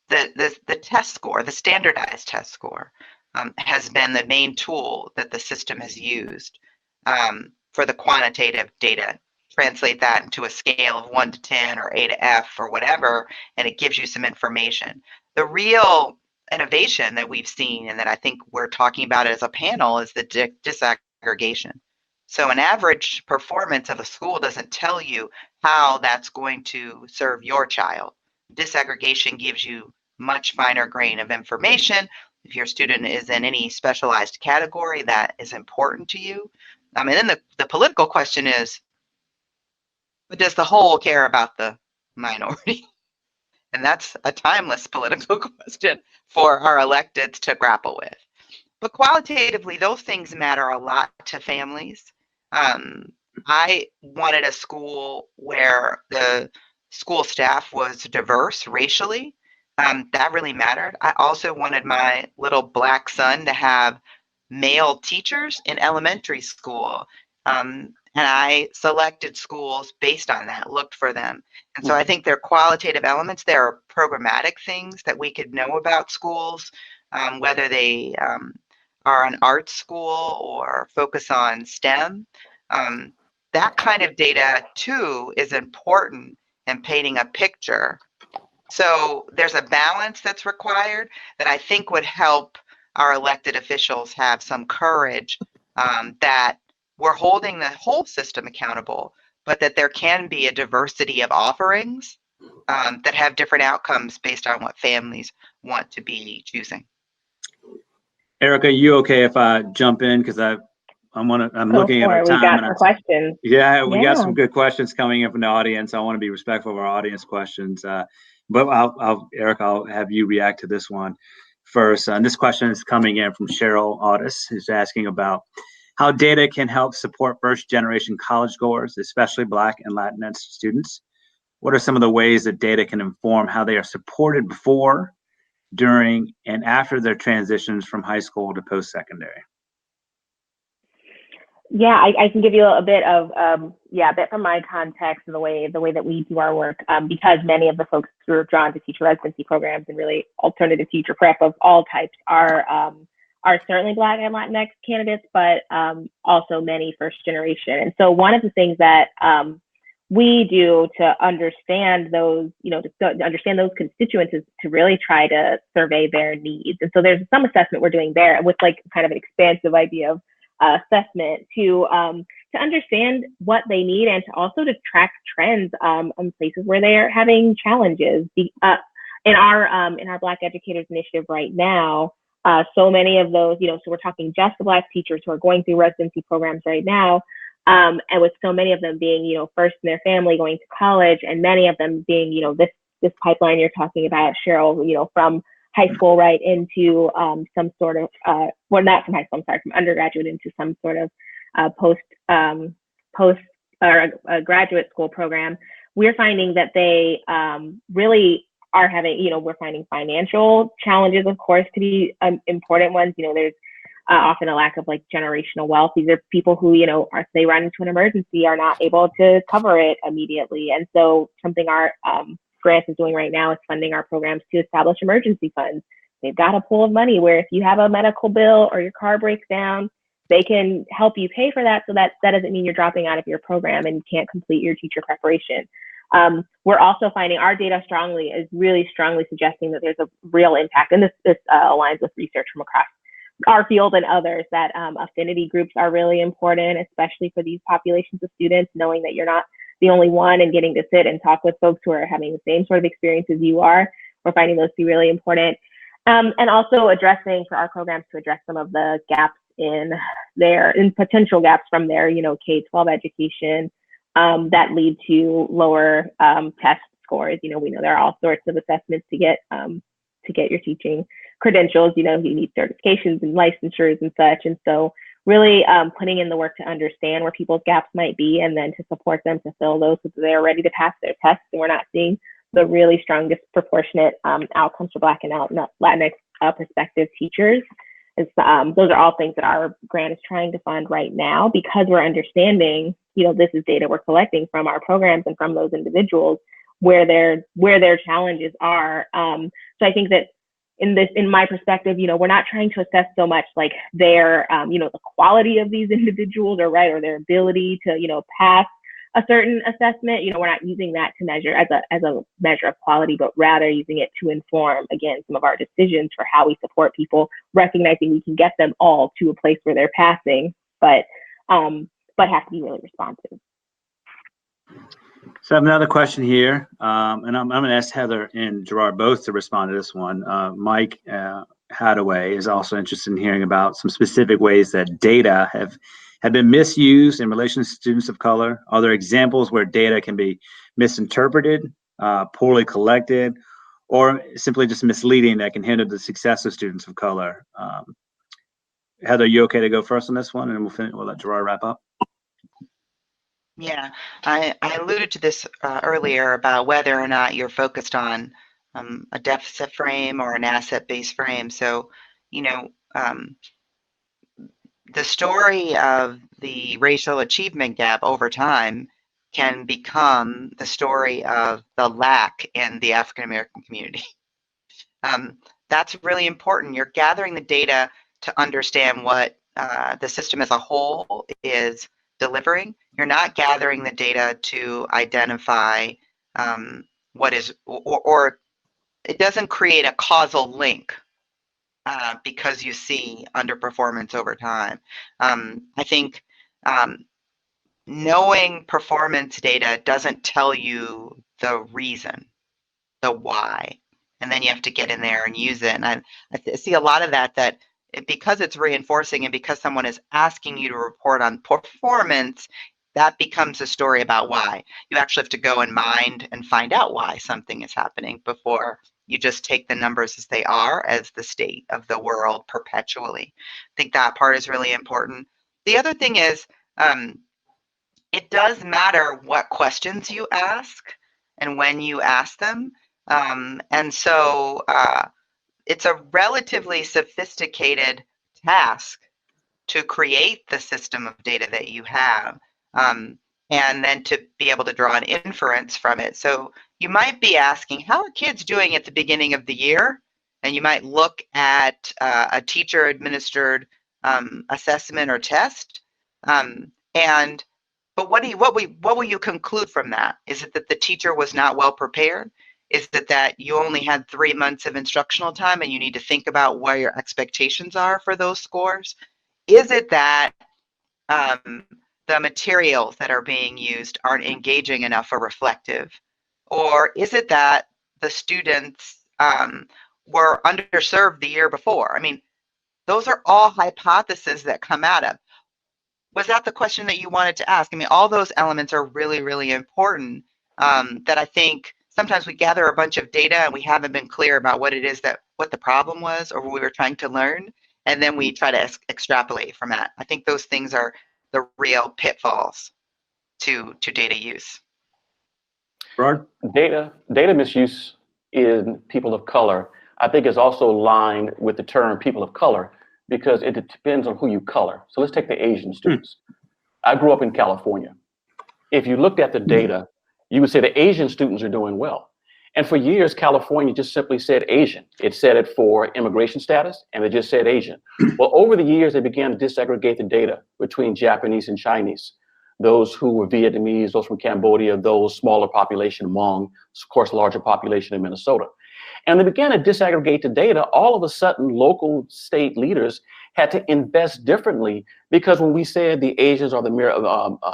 the test score, the standardized test score, has been the main tool that the system has used for the quantitative data. Translate that into a scale of 1 to 10 or A to F or whatever, and it gives you some information. The real innovation that we've seen and that I think we're talking about as a panel is the disaggregation. So an average performance of a school doesn't tell you how that's going to serve your child. Disaggregation gives you much finer grain of information. If your student is in any specialized category that is important to you. And then the political question is, but does the whole care about the minority? And that's a timeless political question for our electeds to grapple with. But qualitatively, those things matter a lot to families. I wanted a school where the school staff was diverse racially. That really mattered. I also wanted my little black son to have male teachers in elementary school. And I selected schools based on that, looked for them. And so I think there are qualitative elements. There are programmatic things that we could know about schools, whether they are an art school or focus on STEM. That kind of data, too, is important in painting a picture. So there's a balance that's required that I think would help our elected officials have some courage that we're holding the whole system accountable, but that there can be a diversity of offerings that have different outcomes based on what families want to be choosing. Erica, you okay if I jump in? Because I'm looking at our time. We got some questions. Yeah, we got some good questions coming in from the audience. I want to be respectful of our audience questions. But Erica, I'll have you react to this one first. And this question is coming in from Cheryl Audis, who's asking about how data can help support first-generation college goers, especially Black and Latinx students. what are some of the ways that data can inform how they are supported before, during, and after their transitions from high school to post-secondary? Yeah, I can give you a bit of a bit from my context and the way that we do our work, because many of the folks who are drawn to teacher residency programs and really alternative teacher prep of all types are certainly Black and Latinx candidates, but also many first generation. And so one of the things that we do to understand those, to understand those constituents is to really try to survey their needs. And so there's some assessment we're doing there with like kind of an expansive idea of assessment to understand what they need and to also to track trends on places where they are having challenges. In our Black Educators Initiative right now, so many of those, so we're talking just the Black teachers who are going through residency programs right now, and with so many of them being, first in their family going to college, and many of them being, this pipeline you're talking about, Cheryl, from high school right into some sort of, well, not from high school, I'm sorry, from undergraduate into some sort of post or a graduate school program. We're finding that they really are having, we're finding financial challenges, of course, to be important ones. There's often a lack of like generational wealth. These are people who, they run into an emergency, are not able to cover it immediately. And so something our grant is doing right now is funding our programs to establish emergency funds. They've got a pool of money where if you have a medical bill or your car breaks down, they can help you pay for that. So that doesn't mean you're dropping out of your program and can't complete your teacher preparation. We're also finding our data is really strongly suggesting that there's a real impact, and this aligns with research from across our field and others, that affinity groups are really important, especially for these populations of students, knowing that you're not the only one and getting to sit and talk with folks who are having the same sort of experience as you are. We're finding those to be really important. And also addressing for our programs to address some of the gaps in potential gaps from their, K-12 education that lead to lower test scores. We know there are all sorts of assessments to get your teaching credentials. You need certifications and licensures and such. And so really putting in the work to understand where people's gaps might be, and then to support them to fill those so that they're ready to pass their tests. And we're not seeing the really strong disproportionate outcomes for Black and Latinx prospective teachers. Those are all things that our grant is trying to fund right now, because we're understanding, this is data we're collecting from our programs and from those individuals where their challenges are. So I think that in my perspective, we're not trying to assess so much like their, the quality of these individuals or their ability to, pass a certain assessment. We're not using that to measure as a measure of quality, but rather using it to inform, again, some of our decisions for how we support people, recognizing we can get them all to a place where they're passing, but have to be really responsive. So I have another question here, and I'm going to ask Heather and Gerard both to respond to this one. Mike Hadaway is also interested in hearing about some specific ways that data have been misused in relation to students of color. Are there examples where data can be misinterpreted, poorly collected, or simply just misleading that can hinder the success of students of color? Heather, you okay to go first on this one, and we'll let Gerard wrap up? Yeah, I alluded to this earlier about whether or not you're focused on a deficit frame or an asset-based frame. So, the story of the racial achievement gap over time can become the story of the lack in the African American community. That's really important. You're gathering the data to understand what the system as a whole is delivering. You're not gathering the data to identify what is, or it doesn't create a causal link because you see underperformance over time. I think knowing performance data doesn't tell you the reason, the why, and then you have to get in there and use it. And I see a lot of that because it's reinforcing and because someone is asking you to report on performance, that becomes a story about why. You actually have to go and mind and find out why something is happening before you just take the numbers as they are, as the state of the world perpetually. I think that part is really important. The other thing is, it does matter what questions you ask and when you ask them. And so it's a relatively sophisticated task to create the system of data that you have, and then to be able to draw an inference from it. So you might be asking, how are kids doing at the beginning of the year? And you might look at a teacher administered assessment or test. But what will you conclude from that? Is it that the teacher was not well prepared? Is it that you only had 3 months of instructional time and you need to think about where your expectations are for those scores? Is it that the materials that are being used aren't engaging enough or reflective? Or is it that the students were underserved the year before? I mean, those are all hypotheses that come out of. Was that the question that you wanted to ask? I mean, all those elements are really, really important, that I think sometimes we gather a bunch of data and we haven't been clear about what it is what the problem was or what we were trying to learn. And then we try to extrapolate from that. I think those things are the real pitfalls to data use. Gerard? Data misuse in people of color, I think, is also aligned with the term people of color because it depends on who you color. So let's take the Asian students. I grew up in California. If you looked at the data, you would say the Asian students are doing well. And for years, California just simply said Asian. It said it for immigration status, and it just said Asian. Well, over the years, they began to disaggregate the data between Japanese and Chinese, those who were Vietnamese, those from Cambodia, those smaller population Hmong, of course, larger population in Minnesota. And they began to disaggregate the data. All of a sudden, local state leaders had to invest differently because when we said the Asians are the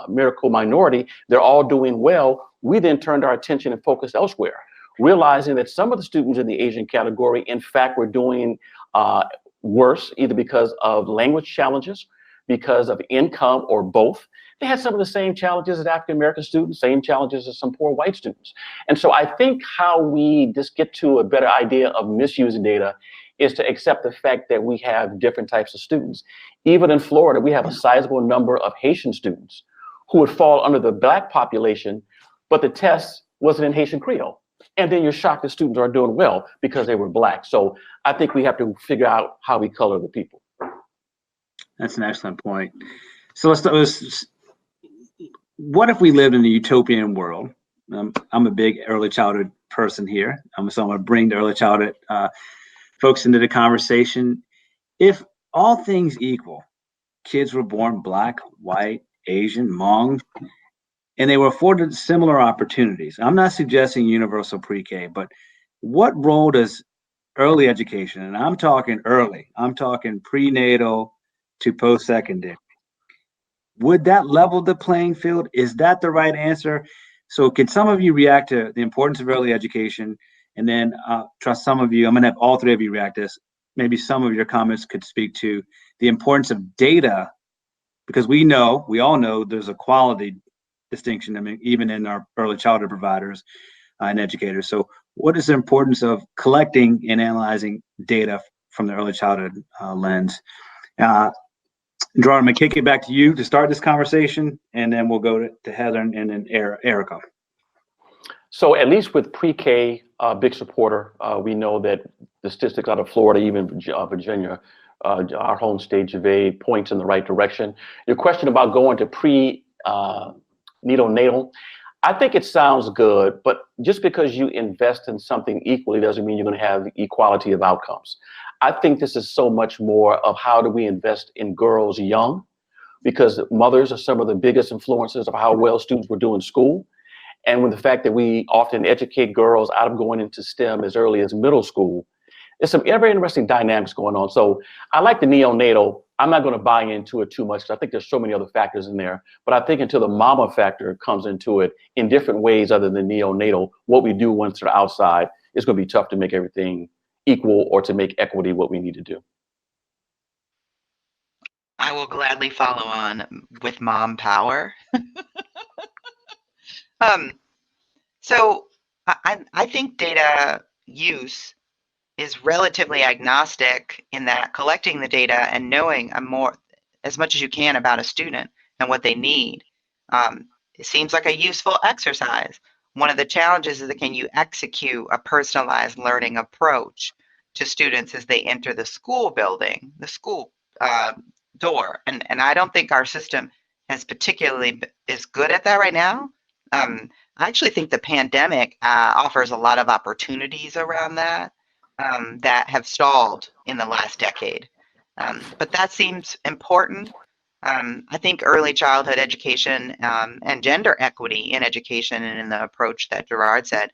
miracle minority, they're all doing well, we then turned our attention and focused elsewhere, realizing that some of the students in the Asian category, in fact, were doing worse, either because of language challenges, because of income, or both. They had some of the same challenges as African-American students, same challenges as some poor white students. And so I think how we just get to a better idea of misusing data is to accept the fact that we have different types of students. Even in Florida, we have a sizable number of Haitian students who would fall under the Black population, but the test wasn't in Haitian Creole. And then you're shocked that students are doing well because they were Black. So I think we have to figure out how we color the people. That's an excellent point. So what if we lived in a utopian world? I'm a big early childhood person here. So I'm going to bring the early childhood folks into the conversation. If all things equal, kids were born Black, white, Asian, Hmong, and they were afforded similar opportunities. I'm not suggesting universal pre-K, but what role does early education, and I'm talking early, I'm talking prenatal to post-secondary, would that level the playing field? Is that the right answer? So can some of you react to the importance of early education? And then trust some of you, I'm gonna have all three of you react to this. Maybe some of your comments could speak to the importance of data, because we all know there's a quality distinction, I mean, even in our early childhood providers and educators. So what is the importance of collecting and analyzing data from the early childhood lens? Gerard, I'm gonna kick it back to you to start this conversation, and then we'll go to Heather and then Erica. So at least with pre-K, big supporter. We know that the statistics out of Florida, even Virginia, our home state, Javaid, points in the right direction. Your question about going to neonatal, I think it sounds good, but just because you invest in something equally doesn't mean you're going to have equality of outcomes. I think this is so much more of how do we invest in girls young, because mothers are some of the biggest influences of how well students will do in school. And with the fact that we often educate girls out of going into STEM as early as middle school, there's some very interesting dynamics going on. So I like the neonatal. I'm not going to buy into it too much because I think there's so many other factors in there. But I think until the mama factor comes into it in different ways other than neonatal, what we do once they're outside is going to be tough to make everything equal or to make equity what we need to do. I will gladly follow on with mom power. So I think data use is relatively agnostic in that collecting the data and knowing as much as you can about a student and what they need. It seems like a useful exercise. one of the challenges is that can you execute a personalized learning approach to students as they enter the school building, the school door? And I don't think our system has particularly is good at that right now. I actually think the pandemic offers a lot of opportunities around that that have stalled in the last decade. But that seems important. I think early childhood education and gender equity in education and in the approach that Gerard said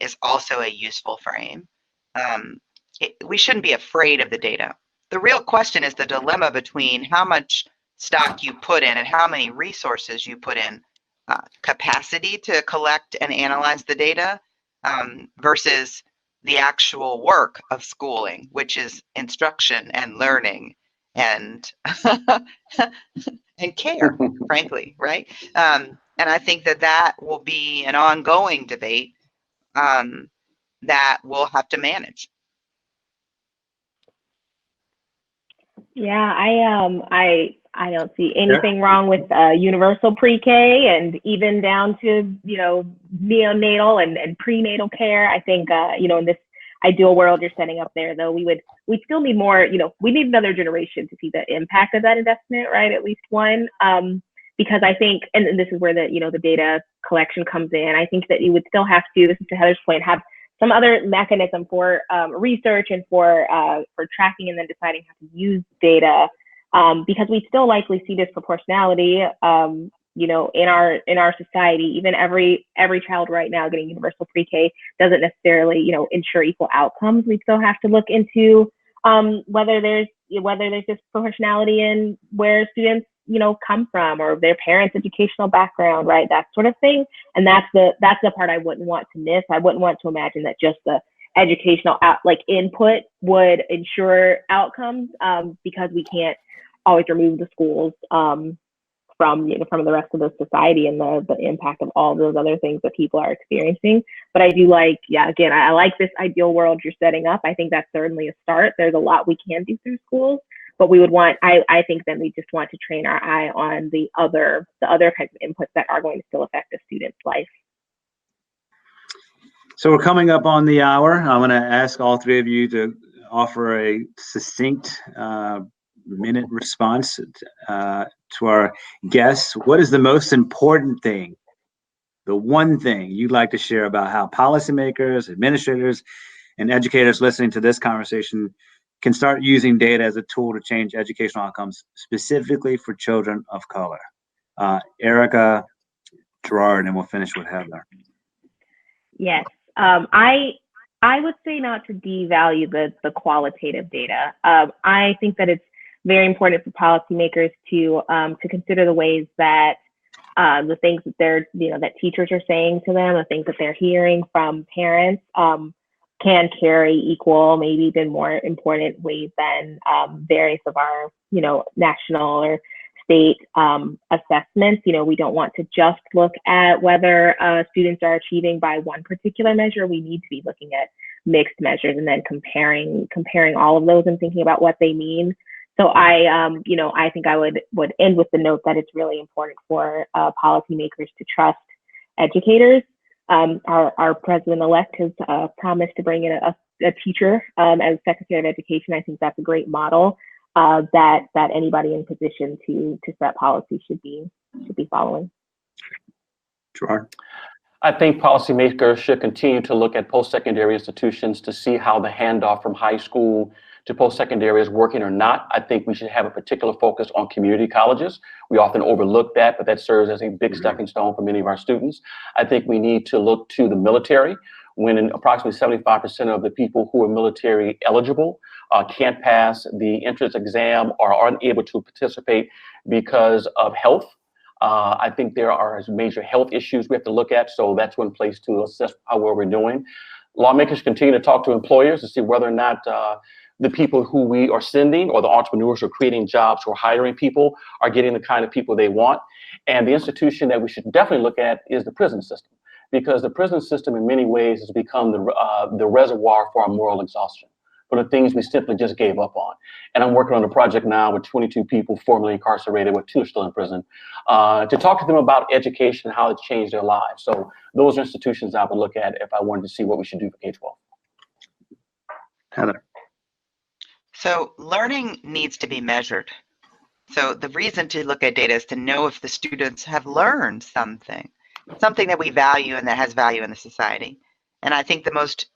is also a useful frame. We shouldn't be afraid of the data. The real question is the dilemma between how much stock you put in and how many resources you put in, capacity to collect and analyze the data versus the actual work of schooling, which is instruction and learning and and care, frankly, right? And I think that will be an ongoing debate that we'll have to manage. Yeah, I don't see anything wrong with universal pre-K and even down to, you know, neonatal and prenatal care. I think, you know, in this ideal world you're setting up there, though, we still need more, you know, we need another generation to see the impact of that investment, right? At least one, because I think, and this is where the, you know, the data collection comes in. I think that you would still have to, this is to Heather's point, have some other mechanism for research and for tracking and then deciding how to use data, because we still likely see disproportionality, you know, in our society. Even every child right now getting universal pre-K doesn't necessarily, you know, ensure equal outcomes. We still have to look into whether there's disproportionality in where students, you know, come from or their parents' educational background, right? That sort of thing. And that's the part I wouldn't want to miss. I wouldn't want to imagine that just the educational input would ensure outcomes, because we can't always remove the schools from the rest of the society and the impact of all those other things that people are experiencing. But I do like, again, I like this ideal world you're setting up. I think that's certainly a start. There's a lot we can do through schools, but we would want, I think then we just want to train our eye on the other kinds of inputs that are going to still affect the student's life. So we're coming up on the hour. I'm going to ask all three of you to offer a succinct minute response to our guests. What is the most important thing, the one thing you'd like to share about how policymakers, administrators, and educators listening to this conversation can start using data as a tool to change educational outcomes, specifically for children of color? Erica, Gerard, and we'll finish with Heather. Yes, I would say not to devalue the qualitative data. I think that it's very important for policymakers to consider the ways that the things that that teachers are saying to them, the things that they're hearing from parents, can carry equal, maybe even more important weight than various of our, national or state assessments. We don't want to just look at whether students are achieving by one particular measure. We need to be looking at mixed measures and then comparing all of those and thinking about what they mean. So I think I would end with the note that it's really important for policymakers to trust educators. Our president-elect has promised to bring in a teacher as Secretary of Education. I think that's a great model that anybody in position to set policy should be following. Gerard? I think policymakers should continue to look at post-secondary institutions to see how the handoff from high school to post-secondary is working or not. I think we should have a particular focus on community colleges. We often overlook that, but that serves as a big stepping stone for many of our students. I think we need to look to the military, when approximately 75% of the people who are military eligible can't pass the entrance exam or aren't able to participate because of health. I think there are major health issues we have to look at, so that's one place to assess how well we're doing. Lawmakers continue to talk to employers to see whether or not the people who we are sending or the entrepreneurs who are creating jobs, who are hiring people, are getting the kind of people they want. And the institution that we should definitely look at is the prison system, because the prison system in many ways has become the reservoir for our moral exhaustion. but are things we simply just gave up on. And I'm working on a project now with 22 people formerly incarcerated, with 2 are still in prison, to talk to them about education and how it's changed their lives. So those are institutions I would look at if I wanted to see what we should do for K-12. Heather. So learning needs to be measured. So the reason to look at data is to know if the students have learned something that we value and that has value in the society. And I think the most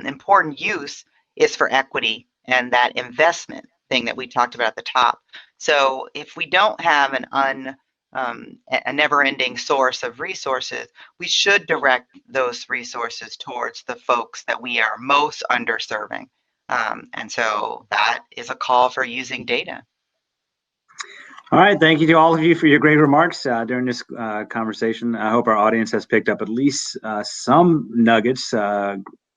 important use is for equity and that investment thing that we talked about at the top. So if we don't have a never-ending source of resources, we should direct those resources towards the folks that we are most underserving. And so that is a call for using data. All right, thank you to all of you for your great remarks during this conversation. I hope our audience has picked up at least some nuggets,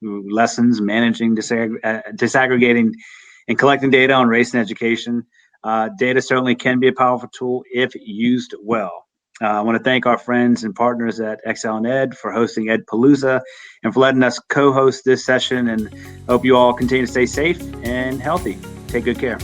lessons managing, disaggregating, and collecting data on race and education. Data certainly can be a powerful tool if used well. I want to thank our friends and partners at Excel and Ed for hosting Ed Palooza and for letting us co-host this session, and hope you all continue to stay safe and healthy. Take good care.